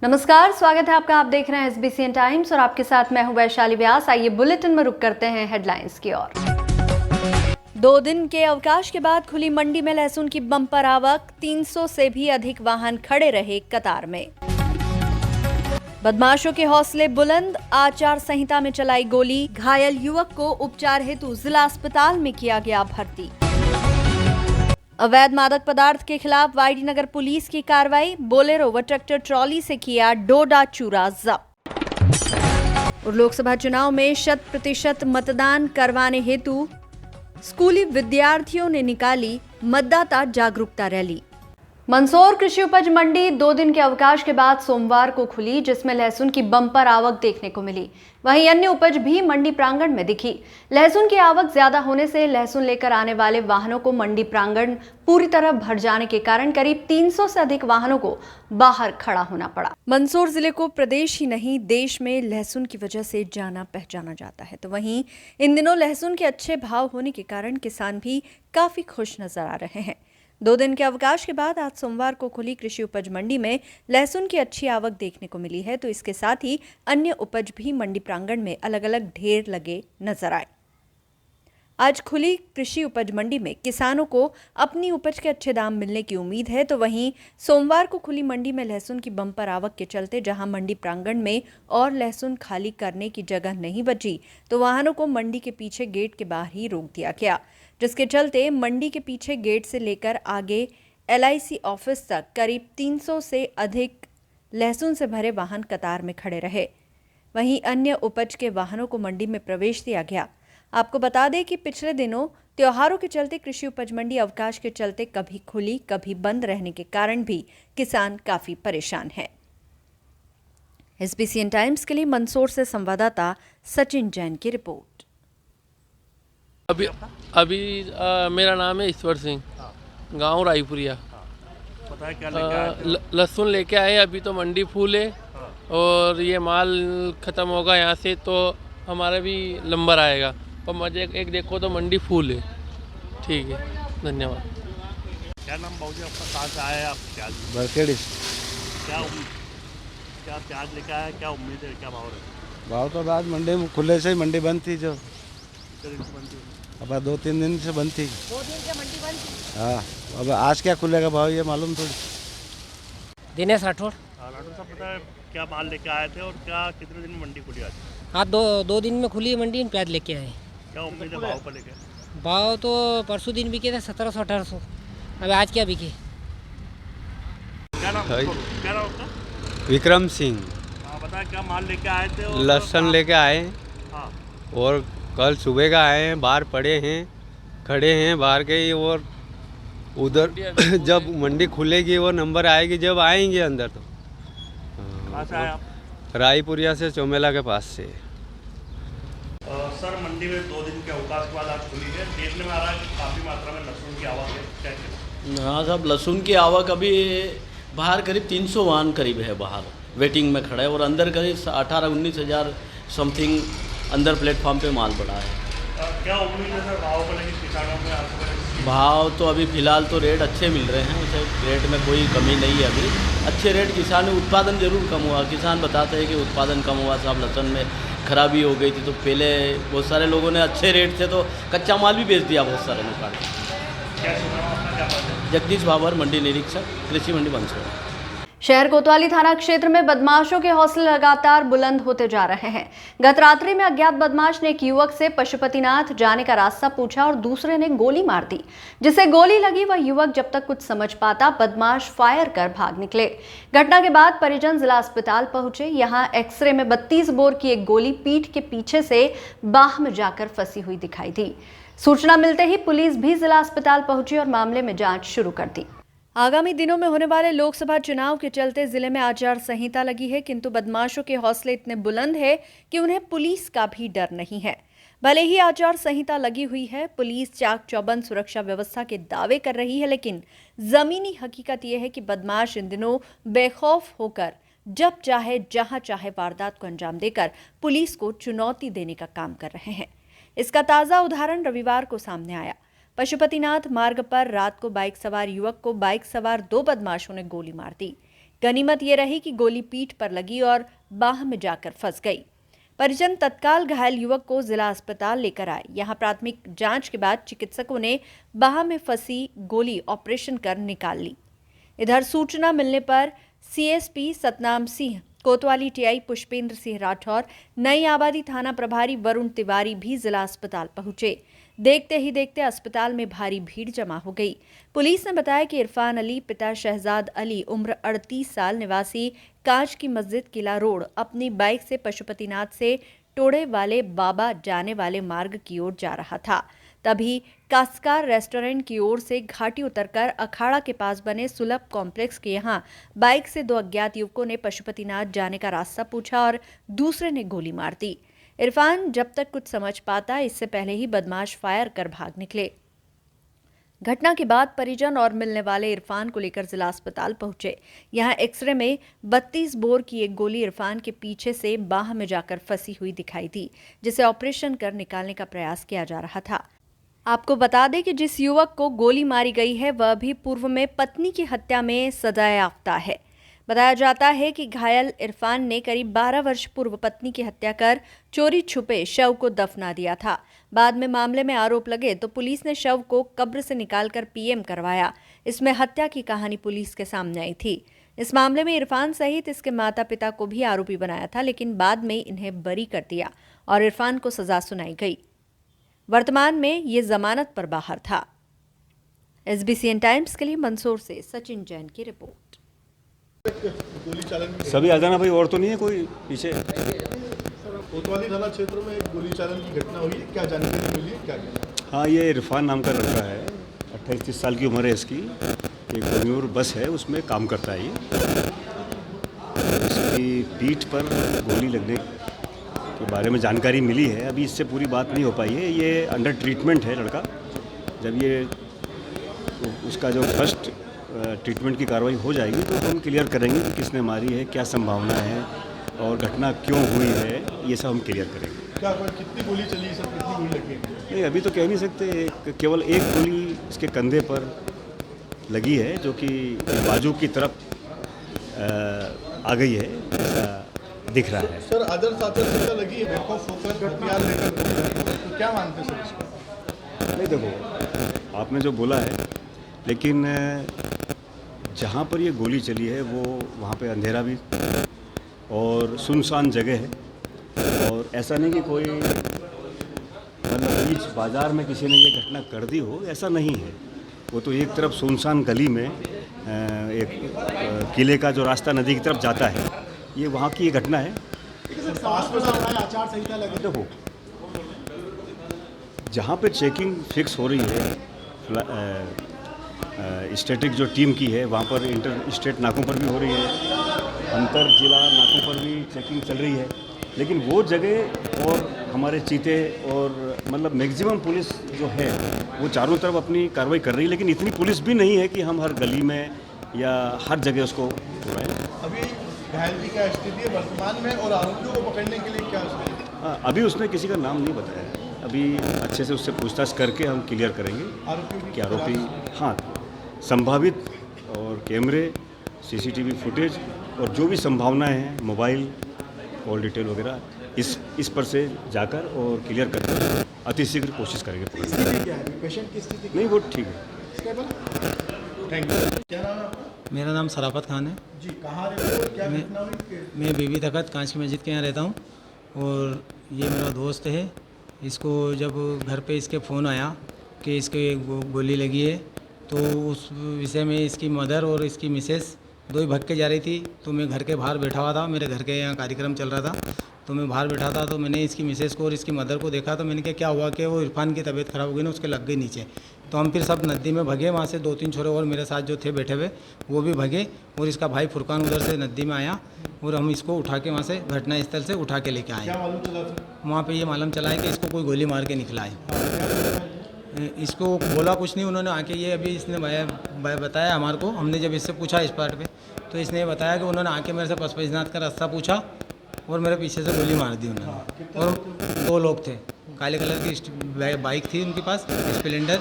नमस्कार, स्वागत है आपका। आप देख रहे हैं SBCN टाइम्स और आपके साथ मैं हूं वैशाली व्यास। आइए बुलेटिन में रुक करते हैं हेडलाइंस की ओर। 2 दिन के अवकाश के बाद खुली मंडी में लहसुन की बम्पर आवक। 300 से भी अधिक वाहन खड़े रहे कतार में। बदमाशों के हौसले बुलंद, आचार संहिता में चलाई गोली। घायल युवक को उपचार हेतु जिला अस्पताल में किया गया भर्ती। अवैध मादक पदार्थ के खिलाफ वाईडी नगर पुलिस की कार्रवाई। बोलेरो व ट्रैक्टर ट्रॉली से किया डोडा चूरा जब्त। और लोकसभा चुनाव में 100% मतदान करवाने हेतु स्कूली विद्यार्थियों ने निकाली मतदाता जागरूकता रैली। मंदसौर कृषि उपज मंडी 2 दिन के अवकाश के बाद सोमवार को खुली, जिसमें लहसुन की बम्पर आवक देखने को मिली। वहीं अन्य उपज भी मंडी प्रांगण में दिखी। लहसुन की आवक ज्यादा होने से लहसुन लेकर आने वाले वाहनों को मंडी प्रांगण पूरी तरह भर जाने के कारण करीब 300 से अधिक वाहनों को बाहर खड़ा होना पड़ा। मंदसौर जिले को प्रदेश ही नहीं देश में लहसुन की वजह से जाना पहचाना जाता है, तो वहीं इन दिनों लहसुन के अच्छे भाव होने के कारण किसान भी काफी खुश नजर आ रहे हैं। 2 दिन के अवकाश के बाद आज सोमवार को खुली कृषि उपज मंडी में लहसुन की अच्छी आवक देखने को मिली है, तो इसके साथ ही अन्य उपज भी मंडी प्रांगण में अलग अलग ढेर लगे नजर आए। आज खुली कृषि उपज मंडी में किसानों को अपनी उपज के अच्छे दाम मिलने की उम्मीद है, तो वहीं सोमवार को खुली मंडी में लहसुन की बम्पर आवक के चलते जहां मंडी प्रांगण में और लहसुन खाली करने की जगह नहीं बची, तो वाहनों को मंडी के पीछे गेट के बाहर ही रोक दिया गया, जिसके चलते मंडी के पीछे गेट से लेकर आगे LIC ऑफिस तक करीब 300 से अधिक लहसुन से भरे वाहन कतार में खड़े रहे। वहीं अन्य उपज के वाहनों को मंडी में प्रवेश दिया गया। आपको बता दें कि पिछले दिनों त्योहारों के चलते कृषि उपज मंडी अवकाश के चलते कभी खुली कभी बंद रहने के कारण भी किसान काफी परेशान हैं। SBCN टाइम्स के लिए मंदसौर से संवाददाता सचिन जैन की रिपोर्ट। अभी मेरा नाम है ईश्वर सिंह, गांव रायपुरिया। पता है क्या लेके आए थे? लहसुन लेके आए। अभी तो मंडी फूल है और ये माल ख़त्म होगा यहाँ से तो हमारा भी नंबर आएगा। और मजे एक देखो तो मंडी फूल है। ठीक है, धन्यवाद। क्या नाम बाबूजी आपका, कहाँ से आए आप? क्या बरखेड़ी क्या प्याज लेके आए? क्या उम्मीद है, क्या भाव है? भाव तो बाद मंडी में खुले से ही मंडी बंद थी, जो कितने दिन से बनती है? अब 2-3 दिन से बंद थी। 2 दिन से मंडी बंद थी। हाँ, अब आज क्या खुलेगा भाव ये मालूम थोड़ी। दिनेश राठौड़। राठौर साहब, पता है क्या माल लेके आए थे और क्या कितने दिन में मंडी खुली आज? हाँ, दो दिन में खुली मंडी में प्याज लेके आए। क्या उम्मीद है भाव को लेके? भाव तो परसों दिन बिके थे 1700-1800। अब आज क्या बिके? क्या नाम आपका? विक्रम सिंह। हाँ, पता है क्या माल लेके आए थे? और लहसुन लेके आए हाँ, और कल सुबह का आए हैं, बाहर पड़े हैं, खड़े हैं बाहर के ही। और उधर जब मंडी खुलेगी वो नंबर आएगी, जब आएंगे अंदर तो। कहाँ से आए आप? रायपुरिया से, चौमेला के पास से। सर, मंडी में 2 दिन के अवकाश के बाद आज खुली है। देखने में आ रहा है कि काफ़ी मात्रा में लहसुन की आवक है। क्या कहना? हाँ साहब, लहसुन की आवक अभी बाहर करीब 300 वाहन करीब है, बाहर वेटिंग में खड़ा है। और अंदर करीब 18-19 हज़ार समथिंग अंदर प्लेटफॉर्म पे माल पड़ा है। क्या उम्मीद है सर भाव को लेकर किसानों में आपको? भाव तो अभी फ़िलहाल तो रेट अच्छे मिल रहे हैं, उसे रेट में कोई कमी नहीं है अभी। अच्छे रेट किसान में उत्पादन ज़रूर कम हुआ। किसान बताते हैं कि उत्पादन कम हुआ साहब, लहसुन में खराबी हो गई थी, तो पहले बहुत सारे लोगों ने अच्छे रेट से तो कच्चा माल भी बेच दिया बहुत सारे ने काट। क्या सुना आपका, क्या बात है? जगदीश बाबर, मंडी निरीक्षक, कृषि मंडी मंदसौर। शहर कोतवाली थाना क्षेत्र में बदमाशों के हौसले लगातार बुलंद होते जा रहे हैं। गत रात्रि में अज्ञात बदमाश ने एक युवक से पशुपतिनाथ जाने का रास्ता पूछा और दूसरे ने गोली मार दी। जिसे गोली लगी वह युवक जब तक कुछ समझ पाता, बदमाश फायर कर भाग निकले। घटना के बाद परिजन जिला अस्पताल पहुंचे। यहां एक्सरे में 32 बोर की एक गोली पीठ के पीछे से बाह में जाकर फंसी हुई दिखाई दी। सूचना मिलते ही पुलिस भी जिला अस्पताल पहुंची और मामले में जांच शुरू कर दी। आगामी दिनों में होने वाले लोकसभा चुनाव के चलते जिले में आचार संहिता लगी है, किंतु बदमाशों के हौसले इतने बुलंद है कि उन्हें पुलिस का भी डर नहीं है। भले ही आचार संहिता लगी हुई है, पुलिस चाक चौबंद सुरक्षा व्यवस्था के दावे कर रही है, लेकिन जमीनी हकीकत यह है कि बदमाश इन दिनों बेखौफ होकर जब चाहे जहां चाहे वारदात को अंजाम देकर पुलिस को चुनौती देने का काम कर रहे हैं। इसका ताजा उदाहरण रविवार को सामने आया। पशुपतिनाथ मार्ग पर रात को बाइक सवार युवक को बाइक सवार 2 बदमाशों ने गोली मार दी। गनीमत ये रही कि गोली पीठ पर लगी और बाह में जाकर फंस गई। परिजन तत्काल घायल युवक को जिला अस्पताल लेकर आए। यहां प्राथमिक जांच के बाद चिकित्सकों ने बाह में फंसी गोली ऑपरेशन कर निकाल ली। इधर सूचना मिलने पर सीएसपी सतनाम सिंह, कोतवाली टीआई पुष्पेंद्र सिंह राठौर, नई आबादी थाना प्रभारी वरुण तिवारी भी जिला अस्पताल पहुंचे। देखते ही देखते अस्पताल में भारी भीड़ जमा हो गई। पुलिस ने बताया कि इरफान अली पिता शहजाद अली उम्र 38 साल निवासी कांच की मस्जिद किला रोड अपनी बाइक से पशुपतिनाथ से टोड़े वाले बाबा जाने वाले मार्ग की ओर जा रहा था। तभी कास्कार रेस्टोरेंट की ओर से घाटी उतरकर अखाड़ा के पास बने सुलभ कॉम्प्लेक्स के यहां बाइक से 2 अज्ञात युवकों ने पशुपतिनाथ जाने का रास्ता पूछा और दूसरे ने गोली मार दी। इरफान जब तक कुछ समझ पाता, इससे पहले ही बदमाश फायर कर भाग निकले। घटना के बाद परिजन और मिलने वाले इरफान को लेकर जिला अस्पताल पहुंचे। यहां एक्सरे में 32 बोर की एक गोली इरफान के पीछे से बाह में जाकर फंसी हुई दिखाई दी, जिसे ऑपरेशन कर निकालने का प्रयास किया जा रहा था। आपको बता दें कि जिस युवक को गोली मारी गई है वह भी पूर्व में पत्नी की हत्या में सजायाफ्ता है। बताया जाता है कि घायल इरफान ने करीब 12 वर्ष पूर्व पत्नी की हत्या कर चोरी छुपे शव को दफना दिया था। बाद में मामले में आरोप लगे तो पुलिस ने शव को कब्र से निकालकर पीएम करवाया। इसमें हत्या की कहानी पुलिस के सामने आई थी। इस मामले में इरफान सहित इसके माता पिता को भी आरोपी बनाया था, लेकिन बाद में इन्हें बरी कर दिया और इरफान को सजा सुनाई गई। वर्तमान में ये जमानत पर बाहर था। SBCN टाइम्स के लिए मंदसौर से सचिन जैन की रिपोर्ट। सभी आ जाना भाई, और तो नहीं है कोई पीछे। कोतवाली थाना क्षेत्र में एक गोली चालन की घटना हुई है, क्या जानकारी मिली है, क्या कहना? हाँ, ये इरफान नाम का लड़का है, 28-30 साल की उम्र है इसकी। एक कोहिनूर बस है, उसमें काम करता है ये। इसकी पीठ पर गोली लगने के बारे में जानकारी मिली है। अभी इससे पूरी बात नहीं हो पाई है। ये अंडर ट्रीटमेंट है लड़का। जब ये तो उसका जो फर्स्ट ट्रीटमेंट की कार्रवाई हो जाएगी तो हम क्लियर करेंगे कि किसने मारी है, क्या संभावना है और घटना क्यों हुई है, ये सब हम क्लियर करेंगे। क्या कितनी गोली चली, सब कितनी गोली लगी? नहीं, अभी तो कह नहीं सकते। केवल एक गोली इसके कंधे पर लगी है, जो कि बाजू की तरफ आ गई है, ऐसा दिख रहा है। सर, आदर्श आचार लगी है, हथियार लेकर, तो क्या मानते हैं सर इसका? नहीं, देखो आपने जो बोला है, लेकिन जहाँ पर ये गोली चली है वो वहाँ पे अंधेरा भी और सुनसान जगह है, और ऐसा नहीं कि कोई मतलब बीच बाज़ार में किसी ने ये घटना कर दी हो, ऐसा नहीं है। वो तो एक तरफ सुनसान गली में एक किले का जो रास्ता नदी की तरफ जाता है, ये वहाँ की ये घटना है। आचार संहिता लगी, देखो जहाँ पे चेकिंग फिक्स हो रही है, स्टेटिक जो टीम की है, वहाँ पर इंटर स्टेट नाकों पर भी हो रही है, अंतर जिला नाकों पर भी चेकिंग चल रही है, लेकिन वो जगह और हमारे चीते और मतलब मैक्सिमम पुलिस जो है वो चारों तरफ अपनी कार्रवाई कर रही है, लेकिन इतनी पुलिस भी नहीं है कि हम हर गली में या हर जगह उसको छुड़ाएं। अभी घायल की क्या स्थिति है वर्तमान में, और आरोपियों को पकड़ने के लिए क्या? अभी उसने किसी का नाम नहीं बताया। अभी अच्छे से उससे पूछताछ करके हम क्लियर करेंगे कि आरोपी, हाँ, संभावित और कैमरे, CCTV फुटेज और जो भी संभावनाएं हैं, मोबाइल कॉल डिटेल वगैरह, इस पर से जाकर और क्लियर करके अतिशीघ्र कोशिश करेंगे। पेशेंट की स्थिति नहीं, वो ठीक है। Thank you. क्या नाम है? मेरा नाम सराफत खान है जी। कहाँ रहते हो, क्या घटना हुई? मैं बीबी तखत कांच की मस्जिद के यहाँ रहता हूँ, और ये मेरा दोस्त है। इसको जब घर पे इसके फ़ोन आया कि इसके गोली लगी है, तो उस विषय में इसकी मदर और इसकी मिसेस दो ही भग के जा रही थी। तो मैं घर के बाहर बैठा हुआ था, मेरे घर के यहाँ कार्यक्रम चल रहा था, तो मैं बाहर बैठा था। तो मैंने इसकी मिसेस को और इसकी मदर को देखा, तो मैंने कहा क्या हुआ कि वो इरफान की तबीयत ख़राब हो गई ना, उसके लग गई नीचे। तो हम फिर सब नदी में भगे, वहाँ से 2-3 छोरे और मेरे साथ जो थे बैठे हुए वो भी भगे, और इसका भाई फुरकान उधर से नदी में आया और हम इसको उठा के वहाँ से घटनास्थल से उठा के लेके आए। क्या मालूम चला? वहाँ पे ये मालूम चला है कि इसको कोई गोली मार के निकला है। इसको बोला कुछ नहीं उन्होंने आके, ये अभी इसने बताया हमारे को। हमने जब इससे पूछा इस पार्ट पे, तो इसने बताया कि उन्होंने आके मेरे से पशुपतिनाथ का रास्ता पूछा और मेरे पीछे से गोली मार दी उन्होंने। और 2 लोग थे, काले कलर की बाइक थी उनके पास, स्प्लेंडर,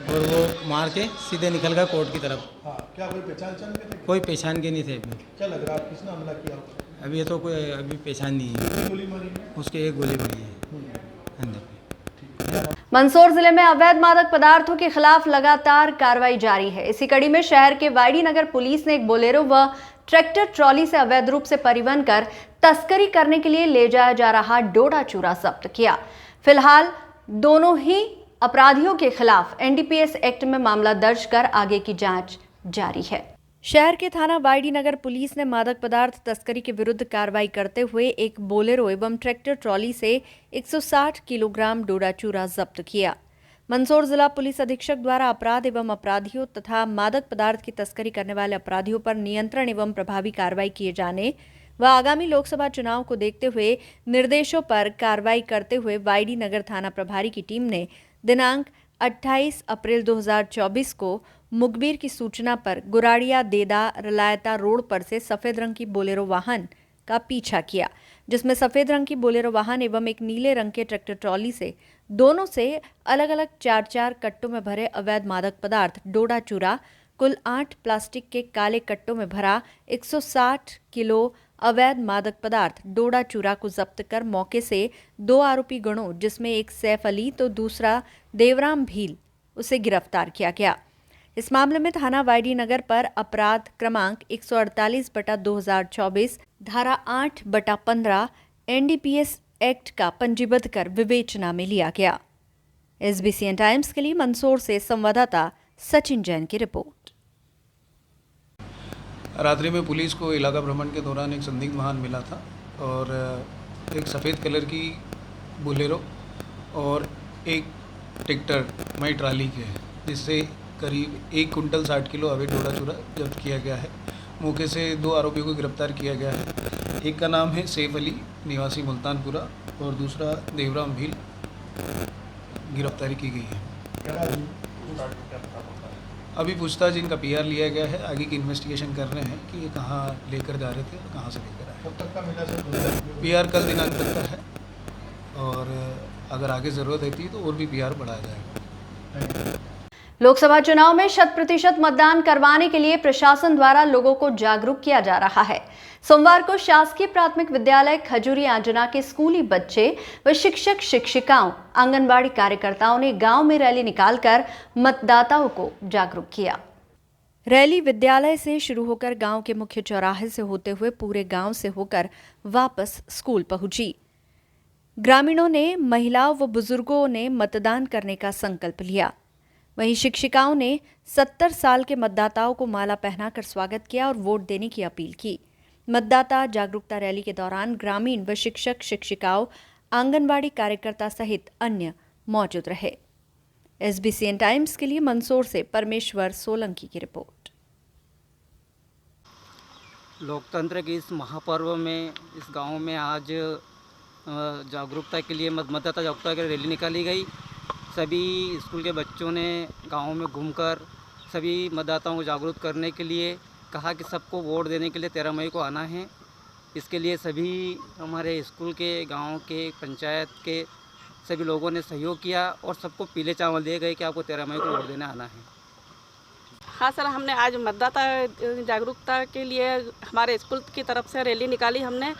और वो मार के सीधे निकल गए कोर्ट की तरफ। क्या कोई पहचान के थे? कोई पहचान के नहीं थे अभी। क्या लग रहा है किसने हमला किया होगा? अभी ये तो कोई अभी पहचान नहीं है। गोली मारी है? उसके एक गोली मारी है अंदर पे। मंदसौर जिले में अवैध मादक पदार्थों के खिलाफ लगातार कार्रवाई जारी है। इसी कड़ी में शहर के वाईडी नगर पुलिस ने एक बोलेरो व ट्रैक्टर ट्रॉली से अवैध रूप से परिवहन कर तस्करी करने के लिए ले जाया जा रहा डोडा चूरा जब्त किया। फिलहाल दोनों ही अपराधियों के खिलाफ एनडीपीएस एक्ट में मामला दर्ज कर आगे की जांच जारी है। शहर के थाना वाईडी नगर पुलिस ने मादक पदार्थ तस्करी के विरुद्ध कार्रवाई करते हुए एक बोलेरो एवं ट्रैक्टर ट्रॉली से 160 किलोग्राम डोडा चूरा जब्त किया। मंदसौर जिला पुलिस अधीक्षक द्वारा अपराध एवं अपराधियों तथा मादक पदार्थ की तस्करी करने वाले अपराधियों पर नियंत्रण एवं प्रभावी कार्रवाई किए जाने व आगामी लोकसभा चुनाव को देखते हुए निर्देशों पर कार्रवाई करते हुए वाईडी नगर थाना प्रभारी की टीम ने दिनांक 28 अप्रैल 2024 को मुखबिर की सूचना पर गुराड़िया देदा रलायता रोड पर से सफेद रंग की बोलेरो वाहन का पीछा किया, जिसमें सफेद रंग की बोलेरो वाहन एवं एक नीले रंग के ट्रैक्टर ट्रॉली से दोनों से अलग अलग 4-4 कट्टों में भरे अवैध मादक पदार्थ डोडा चूरा कुल 8 प्लास्टिक के काले कट्टों में भरा 160 किलो अवैध मादक पदार्थ डोडा चूरा को जब्त कर मौके से 2 आरोपी गणों जिसमें एक सैफ अली तो दूसरा देवराम भील उसे गिरफ्तार किया गया। इस मामले में थाना वाईडी नगर पर अपराध क्रमांक 148/2024 धारा 8/15 एनडीपीएस एक्ट का पंजीबद्ध कर विवेचना में लिया गया। एसबीसीएन टाइम्स के लिए मंदसौर से संवाददाता सचिन जैन की रिपोर्ट। रात्रि में पुलिस को इलाका भ्रमण के दौरान एक संदिग्ध वाहन मिला था और एक सफ़ेद कलर की बोलेरो और एक ट्रैक्टर मई ट्राली के जिससे करीब 1 कुंटल 60 किलो अवैध डोडा चूरा जब्त किया गया है। मौके से 2 आरोपियों को गिरफ्तार किया गया है। एक का नाम है सैफ अली निवासी मुल्तानपुरा और दूसरा देवराम भील गिरफ्तारी की गई है। अभी पूछताछ इनका पीआर लिया गया है। आगे की इन्वेस्टिगेशन कर रहे हैं कि ये कहाँ लेकर जा रहे थे और कहाँ से लेकर आए। कब तक का मिला सर? पीआर कल दिनांक तक का है और अगर आगे ज़रूरत रहती है तो और भी पीआर बढ़ाया जाएगा। लोकसभा चुनाव में 100% मतदान करवाने के लिए प्रशासन द्वारा लोगों को जागरूक किया जा रहा है। सोमवार को शासकीय प्राथमिक विद्यालय खजूरी आंजना के स्कूली बच्चे व शिक्षक शिक्षिकाओं आंगनबाड़ी कार्यकर्ताओं ने गांव में रैली निकालकर मतदाताओं को जागरूक किया। रैली विद्यालय से शुरू होकर गांव के मुख्य चौराहे से होते हुए पूरे गांव से होकर वापस स्कूल पहुंची। ग्रामीणों ने, महिलाओं व बुजुर्गों ने मतदान करने का संकल्प लिया। वहीं शिक्षिकाओं ने 70 साल के मतदाताओं को माला पहनाकर स्वागत किया और वोट देने की अपील की। मतदाता जागरूकता रैली के दौरान ग्रामीण व शिक्षक शिक्षिकाओं आंगनबाड़ी कार्यकर्ता सहित अन्य मौजूद रहे। एसबीसीएन टाइम्स के लिए मंदसौर से परमेश्वर सोलंकी की रिपोर्ट। लोकतंत्र के इस महापर्व में इस गांव में आज जागरूकता के लिए मतदाता जागरूकता के लिए रैली निकाली गई। सभी स्कूल के बच्चों ने गांव में घूमकर सभी मतदाताओं को जागरूक करने के लिए कहा कि सबको वोट देने के लिए 13 मई को आना है। इसके लिए सभी हमारे स्कूल के, गांव के, पंचायत के सभी लोगों ने सहयोग किया और सबको पीले चावल दिए गए कि आपको 13 मई को वोट देने आना है। हाँ सर, हमने आज मतदाता जागरूकता के लिए हमारे स्कूल की तरफ से रैली निकाली हमने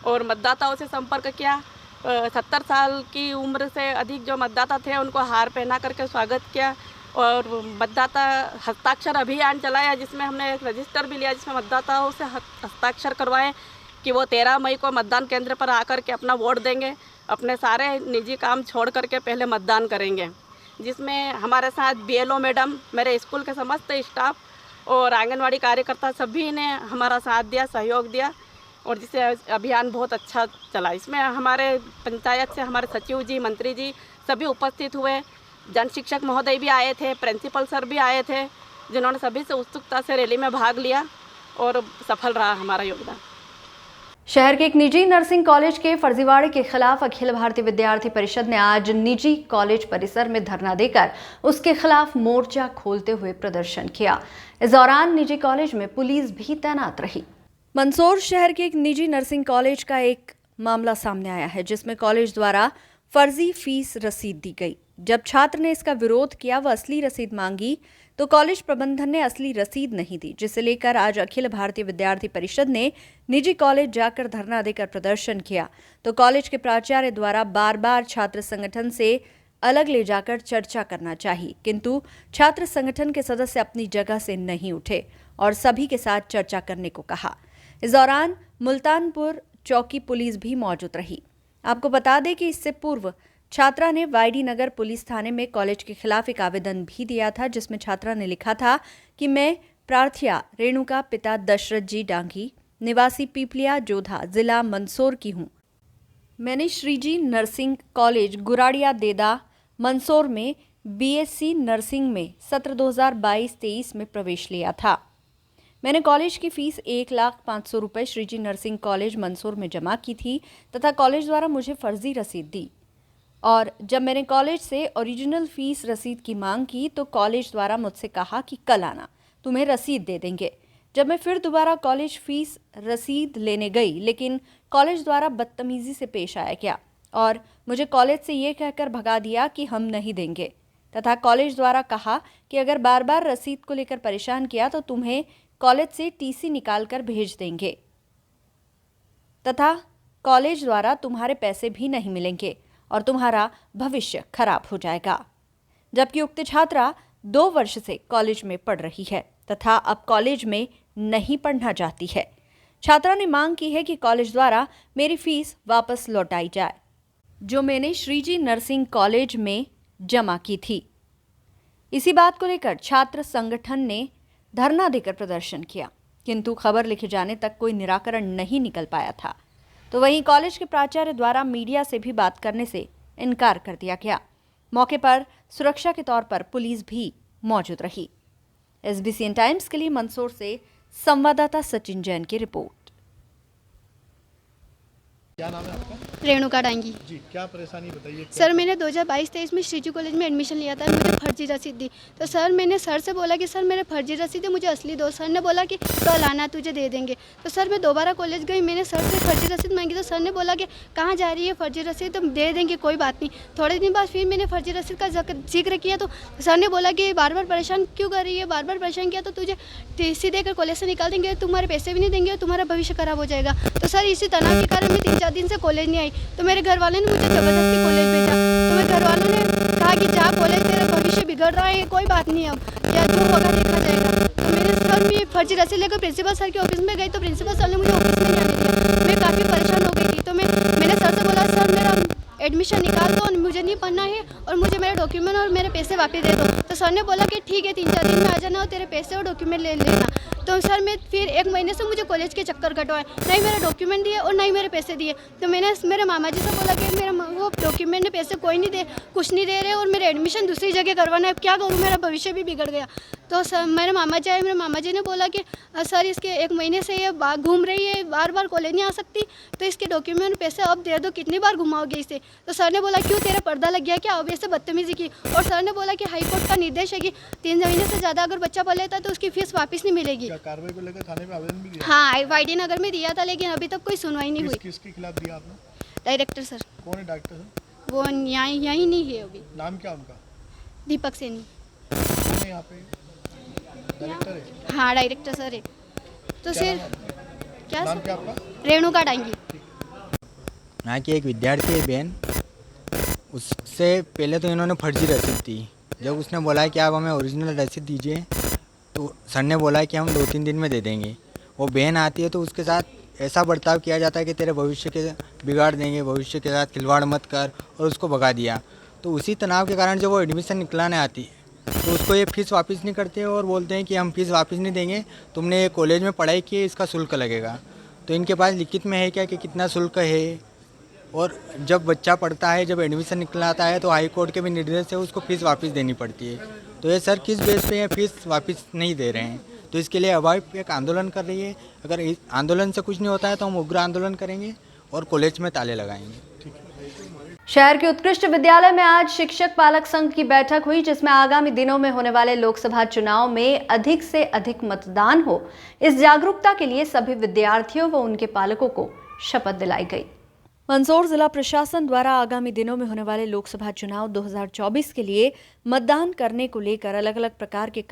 और मतदाताओं से संपर्क किया। 70 साल की उम्र से अधिक जो मतदाता थे उनको हार पहना करके स्वागत किया और मतदाता हस्ताक्षर अभियान चलाया जिसमें हमने एक रजिस्टर भी लिया जिसमें मतदाताओं से हस्ताक्षर करवाएं कि वो 13 मई को मतदान केंद्र पर आकर के अपना वोट देंगे, अपने सारे निजी काम छोड़ करके पहले मतदान करेंगे। जिसमें हमारे साथ बीएलओ मैडम, मेरे स्कूल के समस्त स्टाफ और आंगनवाड़ी कार्यकर्ता सभी ने हमारा साथ दिया, सहयोग दिया और जिससे अभियान बहुत अच्छा चला। इसमें हमारे पंचायत से हमारे सचिव जी, मंत्री जी सभी उपस्थित हुए। जन शिक्षक महोदय भी आए थे, प्रिंसिपल सर भी आए थे, जिन्होंने सभी से उत्सुकता से रैली में भाग लिया और सफल रहा हमारा योगदान। शहर के एक निजी नर्सिंग कॉलेज के फर्जीवाड़े के खिलाफ अखिल भारतीय विद्यार्थी परिषद ने आज निजी कॉलेज परिसर में धरना देकर उसके खिलाफ मोर्चा खोलते हुए प्रदर्शन किया। इस दौरान निजी कॉलेज में पुलिस भी तैनात रही। मंदसौर शहर के एक निजी नर्सिंग कॉलेज का एक मामला सामने आया है जिसमें कॉलेज द्वारा फर्जी फीस रसीद दी गई। जब छात्र ने इसका विरोध किया व असली रसीद मांगी तो कॉलेज प्रबंधन ने असली रसीद नहीं दी, जिसे लेकर आज अखिल भारतीय विद्यार्थी परिषद ने निजी कॉलेज जाकर धरना देकर प्रदर्शन किया। तो कॉलेज के प्राचार्य द्वारा बार बार छात्र संगठन से अलग ले जाकर चर्चा करना चाहिए, किंतु छात्र संगठन के सदस्य अपनी जगह से नहीं उठे और सभी के साथ चर्चा करने को कहा। इस दौरान मुल्तानपुर चौकी पुलिस भी मौजूद रही। आपको बता दें कि इससे पूर्व छात्रा ने वाईडी नगर पुलिस थाने में कॉलेज के खिलाफ एक आवेदन भी दिया था, जिसमें छात्रा ने लिखा था कि मैं प्रार्थिया रेणुका पिता दशरथ जी डांगी, निवासी पीपलिया जोधा, जिला मंदसौर की हूँ। मैंने श्रीजी नर्सिंग कॉलेज गुराड़िया देदा मंदसौर में बीएससी नर्सिंग में सत्र 2022-23 में प्रवेश लिया था। मैंने कॉलेज की फीस 1,05,000 रुपये श्रीजी नर्सिंग कॉलेज मंदसौर में जमा की थी तथा कॉलेज द्वारा मुझे फर्जी रसीद दी, और जब मैंने कॉलेज से ओरिजिनल फीस रसीद की मांग की तो कॉलेज द्वारा मुझसे कहा कि कल आना, तुम्हें रसीद दे देंगे। जब मैं फिर दोबारा कॉलेज फीस रसीद लेने गई, लेकिन कॉलेज द्वारा बदतमीजी से पेश आया गया और मुझे कॉलेज से ये कहकर भगा दिया कि हम नहीं देंगे, तथा कॉलेज द्वारा कहा कि अगर बार बार रसीद को लेकर परेशान किया तो तुम्हें कॉलेज से टीसी निकालकर भेज देंगे तथा कॉलेज द्वारा तुम्हारे पैसे भी नहीं मिलेंगे और तुम्हारा भविष्य खराब हो जाएगा। जबकि उक्त छात्रा 2 वर्ष से कॉलेज में पढ़ रही है तथा अब कॉलेज में नहीं पढ़ना चाहती है। छात्रा ने मांग की है कि कॉलेज द्वारा मेरी फीस वापस लौटाई जाए, जो मैंने श्रीजी नर्सिंग कॉलेज में जमा की थी। इसी बात को लेकर छात्र संगठन ने धरना देकर प्रदर्शन किया, किंतु खबर लिखे जाने तक कोई निराकरण नहीं निकल पाया था। तो वहीं कॉलेज के प्राचार्य द्वारा मीडिया से भी बात करने से इनकार कर दिया गया। मौके पर सुरक्षा के तौर पर पुलिस भी मौजूद रही। SBCN टाइम्स के लिए मंदसौर से संवाददाता सचिन जैन की रिपोर्ट। क्या नाम है आपका? रेणुका डांगी जी, क्या परेशानी बताइए। सर, मैंने 2022-23 में श्रीजी कॉलेज में एडमिशन लिया था, मुझे फर्जी रसीद दी। तो सर, मैंने सर से बोला कि सर मेरे फर्जी रसीद है, मुझे असली दो। सर ने बोला कि कल आना, तुझे दे देंगे। तो सर मैं दोबारा कॉलेज गई, मैंने सर से फर्जी रसीद मांगी तो सर ने बोला कि कहाँ जा रही है फर्जी रसीद, तो दे देंगे, कोई बात नहीं। थोड़े दिन बाद फिर मैंने फर्जी रसीद का जिक्र किया तो सर ने बोला कि बार बार परेशान क्यों कर रही है, बार बार परेशान किया तो तुझे टीसी देकर कॉलेज से निकाल देंगे, तुम्हारे पैसे भी नहीं देंगे और तुम्हारा भविष्य खराब हो जाएगा। तो सर इसी तनाव के कारण मैं 3-4 दिन से कॉलेज नहीं आई। तो मेरे घर वालों ने मुझे ज़बरदस्ती कॉलेज भेजा। तो मेरे घर वालों ने कहा कि जा कॉलेज, तेरा भविष्य बिगड़ रहा है, कोई बात नहीं, अब या जो होगा देखा जाएगा। तो मेरे सर भी फर्जी रसीद लेकर प्रिंसिपल सर के ऑफिस में गई तो प्रिंसिपल सर ने मुझे ऑफिस में नहीं आने दिया। मैं काफ़ी परेशान हो गई थी। तो मैंने सर से बोला, सर मेरा एडमिशन निकाल दो, मुझे नहीं पढ़ना है और मुझे मेरे डॉक्यूमेंट और मेरे पैसे वापस दे दो। तो सर ने बोला कि ठीक है, 3-4 दिन में आ जाना और तेरे पैसे और डॉक्यूमेंट ले लेना। तो सर मैं फिर 1 महीने से मुझे कॉलेज के चक्कर कटवाए, नहीं मेरे डॉक्यूमेंट दिए और नहीं मेरे पैसे दिए। तो मैंने मेरे मामा जी से बोला कि मेरा वो डॉक्यूमेंट ने पैसे कोई नहीं दे, कुछ नहीं दे रहे और मेरे एडमिशन दूसरी जगह करवाना है, क्या करूँ, मेरा भविष्य भी बिगड़ गया। तो सर मेरे मामा जी आए, मेरे मामा जी ने बोला कि सर इसके 1 महीने से ये घूम रही है, बार बार कॉलेज नहीं आ सकती, तो इसके डॉक्यूमेंट पैसे अब दे दो, कितनी बार घुमाओगे इसे। तो सर ने बोला क्यों, तेरा पर्दा लग गया क्या, अब ऐसे बदतमीजी की। और सर ने बोला कि हाईकोर्ट का निर्देश है कि 3 महीने से ज़्यादा अगर बच्चा पढ़ लेता तो उसकी फीस वापस नहीं मिलेगी। कार्रवाई को लेकर थाने में आवेदन भी दिया? हाँ, वाईडी नगर में दिया था, लेकिन अभी तक कोई सुनवाई नहीं हुई। किसके खिलाफ दिया आपने? Director sir. कौन है डायरेक्टर सर? वो यहीं नहीं है अभी। नाम क्या उनका? दीपक सैनी। यहाँ पे डायरेक्टर है? हाँ, डायरेक्टर सर है। तो सिर क्या नाम क्या आपका? रेणुका डांगी। यहाँ की एक विद्यार्थी है बहन, उससे पहले तो इन्होंने फर्जी रसीद दी। जब उसने बोला कि आप हमें ओरिजिनल रसीद दीजिए तो सर ने बोला कि हम 2-3 दिन में दे देंगे। वो बहन आती है तो उसके साथ ऐसा बर्ताव किया जाता है कि तेरे भविष्य के बिगाड़ देंगे, भविष्य के साथ खिलवाड़ मत कर, और उसको भगा दिया। तो उसी तनाव के कारण जब वो एडमिशन निकलाने आती है तो उसको ये फ़ीस वापस नहीं करते और बोलते हैं कि हम फ़ीस वापस नहीं देंगे, तुमने ये कॉलेज में पढ़ाई की है, इसका शुल्क लगेगा। तो इनके पास लिखित में है क्या कि कितना शुल्क है, और जब बच्चा पढ़ता है, जब एडमिशन निकलाता है तो हाई कोर्ट के भी निर्देश से उसको फ़ीस वापस देनी पड़ती है। तो ये सर किस बेस पे ये फ़ीस वापस नहीं दे रहे हैं, तो इसके लिए अवाइफ एक आंदोलन कर रही है। अगर इस आंदोलन से कुछ नहीं होता है तो हम उग्र आंदोलन करेंगे और कॉलेज में ताले लगाएंगे। शहर के उत्कृष्ट विद्यालय में आज शिक्षक पालक संघ की बैठक हुई, जिसमें आगामी दिनों में होने वाले लोकसभा चुनाव में अधिक से अधिक मतदान हो, इस जागरूकता के लिए सभी विद्यार्थियों व उनके पालकों को शपथ दिलाई गई। मंदसौर जिला प्रशासन द्वारा आगामी दिनों में होने वाले लोकसभा चुनाव 2024 के लिए मतदान करने को लेकर अलग अलग प्रकार के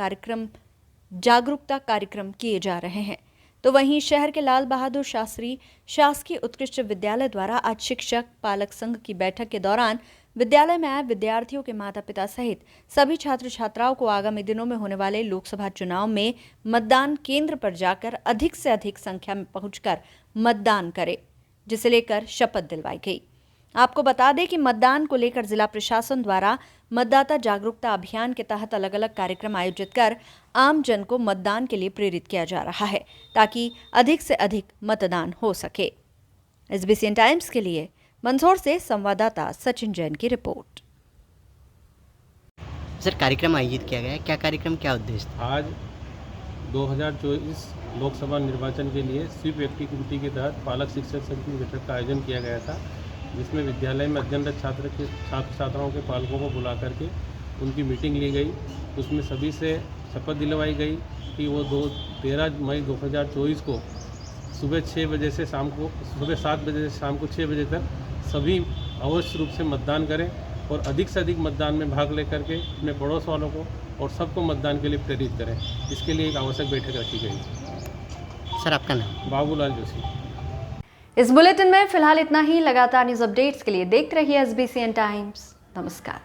जागरूकता कार्यक्रम किए जा रहे हैं। तो वहीं शहर के लाल बहादुर शास्त्री शासकीय उत्कृष्ट विद्यालय द्वारा आज शिक्षक पालक संघ की बैठक के दौरान विद्यालय में आए विद्यार्थियों के माता पिता सहित सभी छात्र छात्राओं को आगामी दिनों में होने वाले लोकसभा चुनाव में मतदान केंद्र पर जाकर अधिक से अधिक संख्या में पहुंचकर मतदान करें, जिसे लेकर शपथ दिलवाई गई। आपको बता दें कि मतदान को लेकर जिला प्रशासन द्वारा मतदाता जागरूकता अभियान के तहत अलग अलग कार्यक्रम आयोजित कर आम जन को मतदान के लिए प्रेरित किया जा रहा है, ताकि अधिक से अधिक मतदान हो सके। SBCN टाइम्स के लिए मंदसौर से संवाददाता सचिन जैन की रिपोर्ट। सर, कार्यक्रम आयोजित किया गया है, क्या कार्यक्रम, क्या उद्देश्य था? आज 2024 लोकसभा निर्वाचन के लिए स्वीप एक्टिविटी के तहत पालक शिक्षक संघ की बैठक का आयोजन किया गया था, जिसमें विद्यालय में अध्ययनरत छात्र छात्राओं के पालकों को बुला करके उनकी मीटिंग ली गई। उसमें सभी से शपथ दिलवाई गई कि वो 13 मई 2024 को सुबह 7 बजे से शाम को 6 बजे तक सभी अवश्य रूप से मतदान करें और अधिक से अधिक मतदान में भाग लेकर के अपने पड़ोस वालों को और सबको मतदान के लिए प्रेरित करें। इसके लिए एक आवश्यक बैठक रखी गई। सर, आपका नाम? बाबूलाल जोशी। इस बुलेटिन में फिलहाल इतना ही। लगातार न्यूज अपडेट्स के लिए देखते रहिए SBCN टाइम्स। नमस्कार।